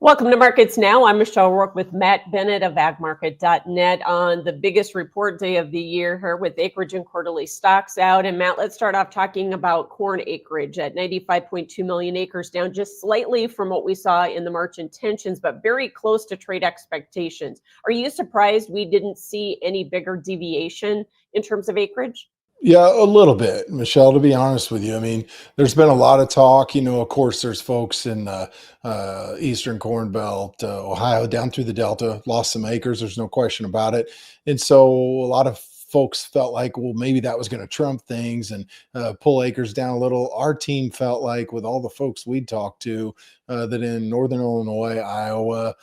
Welcome to Markets Now. I'm Michelle Rourke with Matt Bennett of agmarket.net on the biggest report day of the year here with acreage and quarterly stocks out. And Matt, let's start off talking about corn acreage at 95.2 million acres, down just slightly from what we saw in the March intentions, but very close to trade expectations. Are you surprised we didn't see any bigger deviation in terms of acreage? Yeah, a little bit, Michelle, to be honest with you. I mean, there's been a lot of talk. Of course, there's folks in Eastern Corn Belt, Ohio, down through the Delta, lost some acres. There's no question about it. And so a lot of folks felt like, well, maybe that was going to trump things and pull acres down a little. Our team felt like, with all the folks we'd talked to, that in Northern Illinois, Iowa,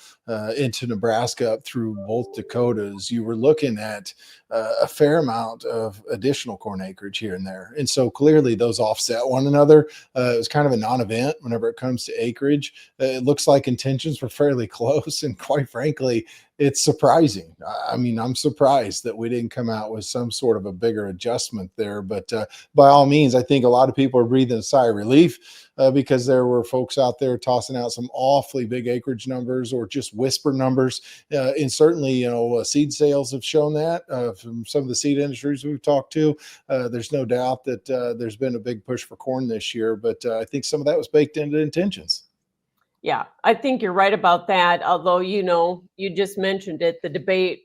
into Nebraska, up through both Dakotas, you were looking at a fair amount of additional corn acreage here and there. And so clearly those offset one another. It was kind of a non-event whenever it comes to acreage. It looks like intentions were fairly close. And quite frankly, it's surprising. I mean, I'm surprised that we didn't come out with some sort of a bigger adjustment there. But by all means, I think a lot of people are breathing a sigh of relief because there were folks out there tossing out some awfully big acreage numbers or just whisper numbers. And certainly, seed sales have shown that from some of the seed industries we've talked to. There's no doubt that there's been a big push for corn this year, but I think some of that was baked into intentions. Yeah, I think you're right about that. Although, you just mentioned it, the debate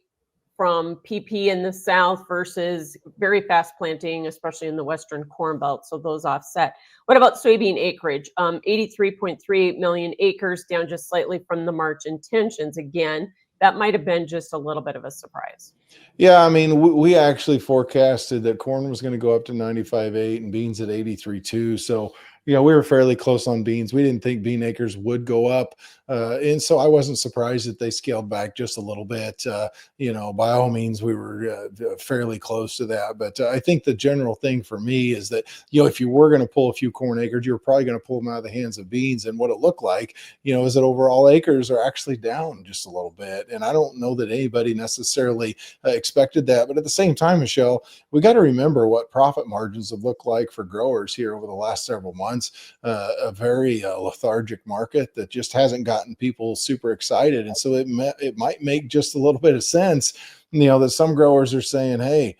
from PP in the South versus very fast planting, especially in the Western Corn Belt. So those offset. What about soybean acreage? 83.3 million acres, down just slightly from the March intentions. Again, that might have been just a little bit of a surprise. Yeah, I mean, we actually forecasted that corn was going to go up to 95.8 and beans at 83.2. So, we were fairly close on beans. We didn't think bean acres would go up. And so I wasn't surprised that they scaled back just a little bit. By all means, we were fairly close to that. But I think the general thing for me is that, if you were going to pull a few corn acres, you're probably going to pull them out of the hands of beans. And what it looked like, is that overall acres are actually down just a little bit. And I don't know that anybody necessarily expected that. But at the same time, Michelle, we got to remember what profit margins have looked like for growers here over the last several months. A very lethargic market that just hasn't gotten people super excited. And so it might make just a little bit of sense, that some growers are saying, hey,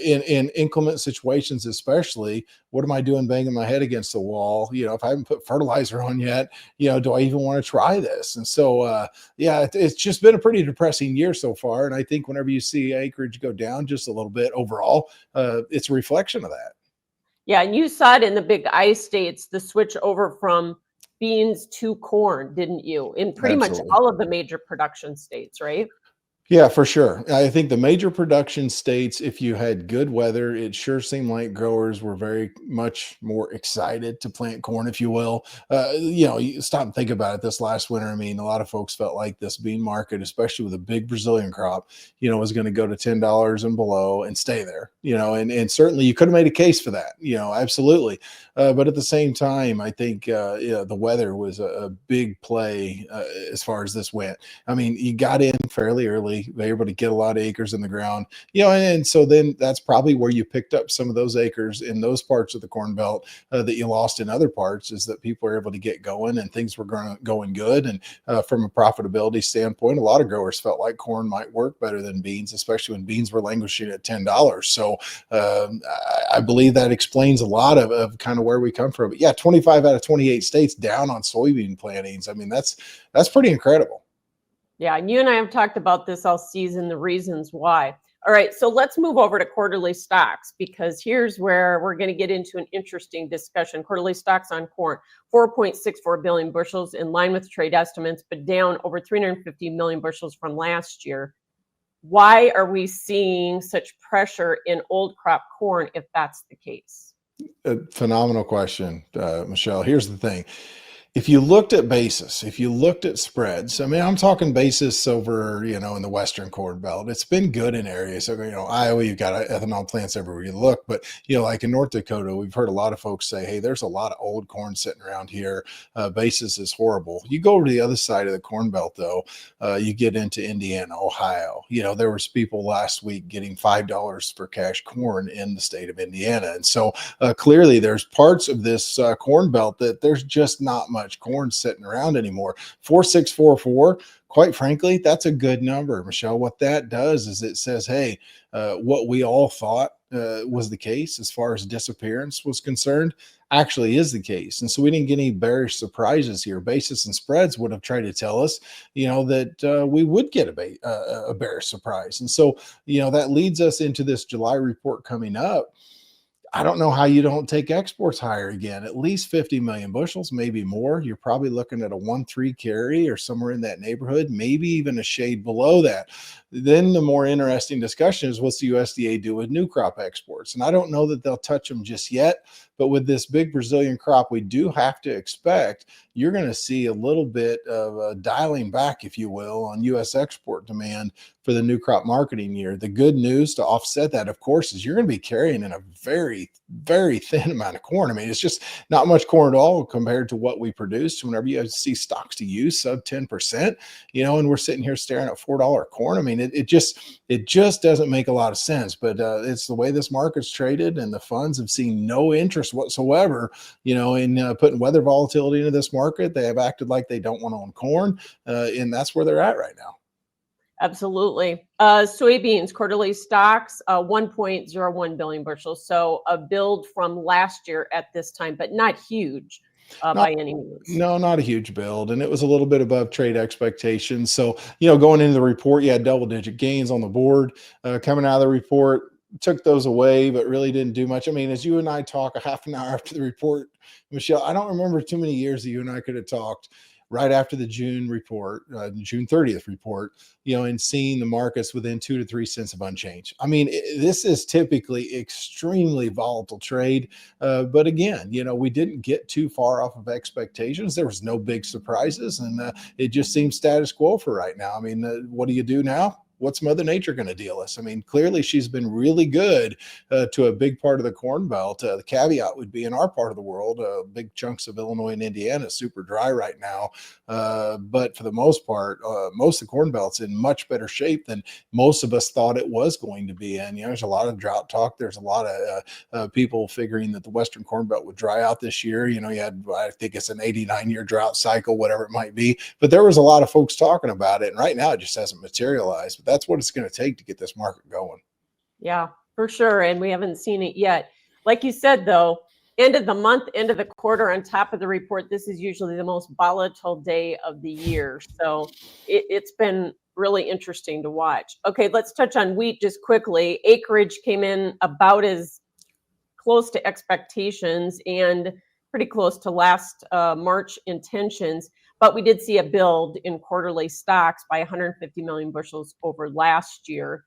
in inclement situations, especially, what am I doing banging my head against the wall? If I haven't put fertilizer on yet, do I even want to try this? And so, it's just been a pretty depressing year so far. And I think whenever you see acreage go down just a little bit overall, it's a reflection of that. Yeah, and you saw it in the big I states, the switch over from beans to corn, didn't you? In pretty much Absolutely. all of the major production states, right? Yeah, for sure. I think the major production states, if you had good weather, it sure seemed like growers were very much more excited to plant corn, if you will. You stop and think about it this last winter. I mean, a lot of folks felt like this bean market, especially with a big Brazilian crop, was going to go to $10 and below and stay there, and certainly you could have made a case for that, absolutely. But at the same time, I think, the weather was a big play as far as this went. I mean, you got in fairly early. They were able to get a lot of acres in the ground, and so then that's probably where you picked up some of those acres in those parts of the Corn Belt that you lost in other parts, is that people were able to get going and things were going good. And from a profitability standpoint, a lot of growers felt like corn might work better than beans, especially when beans were languishing at $10. So I believe that explains a lot of kind of where we come from. But yeah, 25 out of 28 states down on soybean plantings. I mean, that's pretty incredible. Yeah, and you and I have talked about this all season, the reasons why. All right, so let's move over to quarterly stocks, because here's where we're going to get into an interesting discussion. Quarterly stocks on corn, 4.64 billion bushels, in line with trade estimates, but down over 350 million bushels from last year. Why are we seeing such pressure in old crop corn if that's the case? A phenomenal question, Michelle. Here's the thing. If you looked at basis, if you looked at spreads, I mean, I'm talking basis over, in the Western Corn Belt. It's been good in areas. So, Iowa, you've got ethanol plants everywhere you look. But, like in North Dakota, we've heard a lot of folks say, hey, there's a lot of old corn sitting around here. Basis is horrible. You go over to the other side of the Corn Belt, though, you get into Indiana, Ohio. There was people last week getting $5 for cash corn in the state of Indiana. And so clearly there's parts of this Corn Belt that there's just not much much corn sitting around anymore. 4644, quite frankly, that's a good number, Michelle. What that does is it says, hey, what we all thought was the case as far as disappearance was concerned actually is the case. And so we didn't get any bearish surprises here. Basis and spreads would have tried to tell us, that we would get a bearish surprise. And so, that leads us into this July report coming up. I don't know how you don't take exports higher again, at least 50 million bushels, maybe more. You're probably looking at a 1.3 carry or somewhere in that neighborhood, maybe even a shade below that. Then the more interesting discussion is what's the USDA do with new crop exports? And I don't know that they'll touch them just yet, but with this big Brazilian crop, we do have to expect you're going to see a little bit of a dialing back, if you will, on U.S. export demand for the new crop marketing year. The good news to offset that, of course, is you're going to be carrying in a very, very thin amount of corn. I mean, it's just not much corn at all compared to what we produced. Whenever you see stocks to use sub 10%, and we're sitting here staring at $4 corn. I mean, it just doesn't make a lot of sense. But it's the way this market's traded, and the funds have seen no interest whatsoever, in putting weather volatility into this market. They have acted like they don't want to own corn, and that's where they're at right now. Absolutely. Soybeans, quarterly stocks, 1.01 billion bushels. So a build from last year at this time, but not huge by any means. No, not a huge build. And it was a little bit above trade expectations. So, going into the report, you had double-digit gains on the board. Coming out of the report, took those away, but really didn't do much. I mean, as you and I talk a half an hour after the report, Michelle, I don't remember too many years that you and I could have talked right after the June report, June 30th report, and seeing the markets within 2 to 3 cents of unchanged. I mean, this is typically extremely volatile trade. But again, we didn't get too far off of expectations. There was no big surprises, and it just seems status quo for right now. I mean, what do you do now? What's Mother Nature going to deal us? I mean, clearly she's been really good to a big part of the Corn Belt. The caveat would be in our part of the world, big chunks of Illinois and Indiana, super dry right now. But for the most part, most of the Corn Belt's in much better shape than most of us thought it was going to be. And, there's a lot of drought talk. There's a lot of people figuring that the Western Corn Belt would dry out this year. You had, I think it's an 89-year drought cycle, whatever it might be. But there was a lot of folks talking about it. And right now it just hasn't materialized. That's what it's going to take to get this market going. Yeah, for sure. And we haven't seen it yet. Like you said, though, end of the month, end of the quarter, on top of the report, this is usually the most volatile day of the year. So it's been really interesting to watch. Okay, let's touch on wheat just quickly. Acreage came in about as close to expectations and pretty close to last March intentions. But we did see a build in quarterly stocks by 150 million bushels over last year.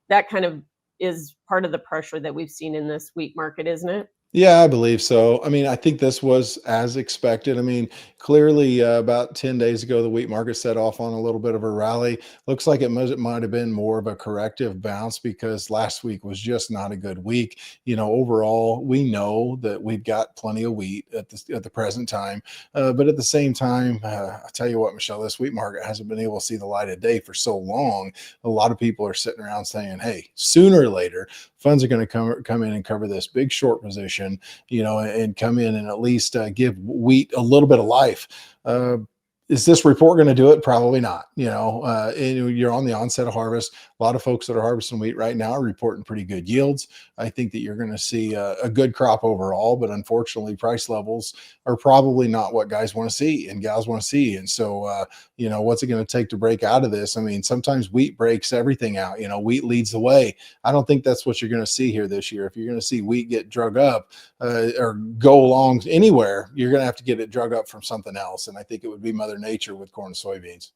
That kind of is part of the pressure that we've seen in this wheat market, isn't it? Yeah, I believe so. I mean, I think this was as expected. I mean, clearly about 10 days ago, the wheat market set off on a little bit of a rally. Looks like it might have been more of a corrective bounce because last week was just not a good week. Overall, we know that we've got plenty of wheat at the present time. But at the same time, I tell you what, Michelle, this wheat market hasn't been able to see the light of day for so long. A lot of people are sitting around saying, hey, sooner or later, funds are going to come in and cover this big short position, and come in and at least give wheat a little bit of life. Is this report going to do it? Probably not. You're on the onset of harvest. A lot of folks that are harvesting wheat right now are reporting pretty good yields. I think that you're going to see a good crop overall, but unfortunately, price levels are probably not what guys want to see and gals want to see. And so, what's it going to take to break out of this? I mean, sometimes wheat breaks everything out. Wheat leads the way. I don't think that's what you're going to see here this year. If you're going to see wheat get drug up or go along anywhere, you're going to have to get it drug up from something else. And I think it would be Mother Nature with corn and soybeans.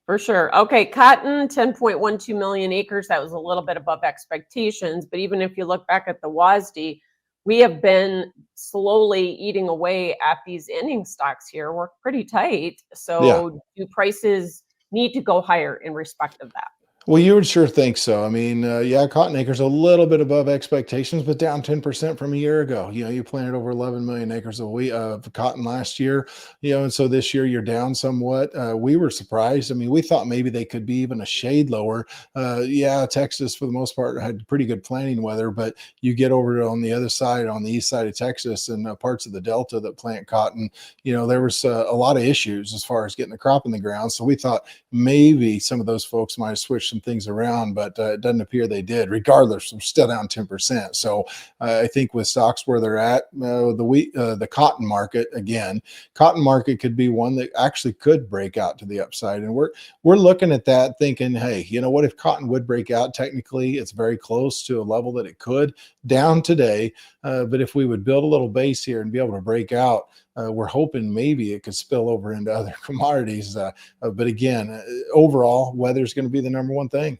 For sure. Okay, cotton, 10.12 million acres. That was a little bit above expectations. But even if you look back at the WSDA, we have been slowly eating away at these ending stocks here. We're pretty tight. So do prices need to go higher in respect of that? Well, you would sure think so. I mean, yeah, cotton acres a little bit above expectations, but down 10% from a year ago. You planted over 11 million acres of wheat of cotton last year, and so this year you're down somewhat. We were surprised. I mean, we thought maybe they could be even a shade lower. Yeah, Texas for the most part had pretty good planting weather, but you get over on the other side, on the east side of Texas and parts of the Delta that plant cotton, there was a lot of issues as far as getting the crop in the ground. So we thought maybe some of those folks might have switched some things around, but it doesn't appear they did. Regardless, I'm still down 10%. So I think with stocks where they're at, the cotton market again, cotton market could be one that actually could break out to the upside, and we're looking at that, thinking, hey, you know what? If cotton would break out, technically, it's very close to a level that it could down today. But if we would build a little base here and be able to break out, we're hoping maybe it could spill over into other commodities. But again, overall, weather is going to be the number one thing.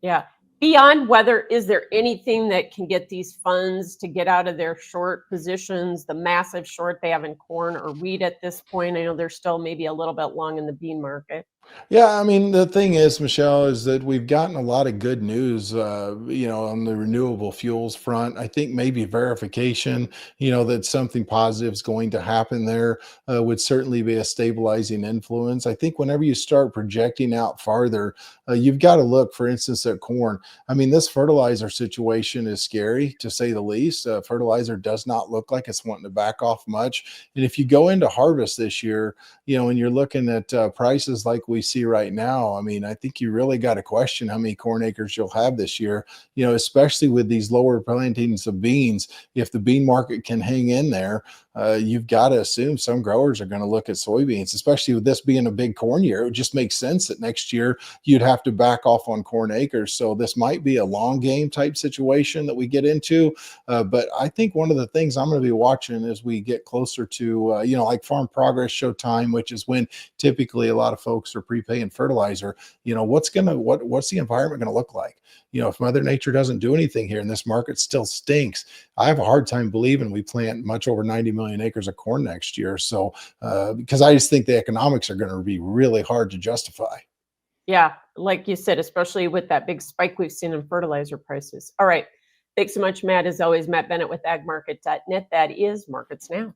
Yeah. Beyond weather, is there anything that can get these funds to get out of their short positions, the massive short they have in corn or wheat at this point? I know they're still maybe a little bit long in the bean market. Yeah, I mean, the thing is, Michelle, is that we've gotten a lot of good news, on the renewable fuels front. I think maybe verification, that something positive is going to happen there would certainly be a stabilizing influence. I think whenever you start projecting out farther, you've got to look, for instance, at corn. I mean, this fertilizer situation is scary to say the least. Fertilizer does not look like it's wanting to back off much. And if you go into harvest this year, and you're looking at prices like we see right now, I mean, I think you really got to question how many corn acres you'll have this year, especially with these lower plantings of beans. If the bean market can hang in there, you've got to assume some growers are going to look at soybeans, especially with this being a big corn year. It would just make sense that next year you'd have to back off on corn acres. So this might be a long game type situation that we get into. But I think one of the things I'm going to be watching as we get closer to, like farm progress show time, which is when typically a lot of folks are prepaying fertilizer. What's the environment going to look like? If Mother Nature doesn't do anything here and this market still stinks, I have a hard time believing we plant much over 90 million acres of corn next year. So, because I just think the economics are going to be really hard to justify. Yeah, like you said, especially with that big spike we've seen in fertilizer prices. All right. Thanks so much, Matt. As always, Matt Bennett with agmarket.net. That is Markets Now.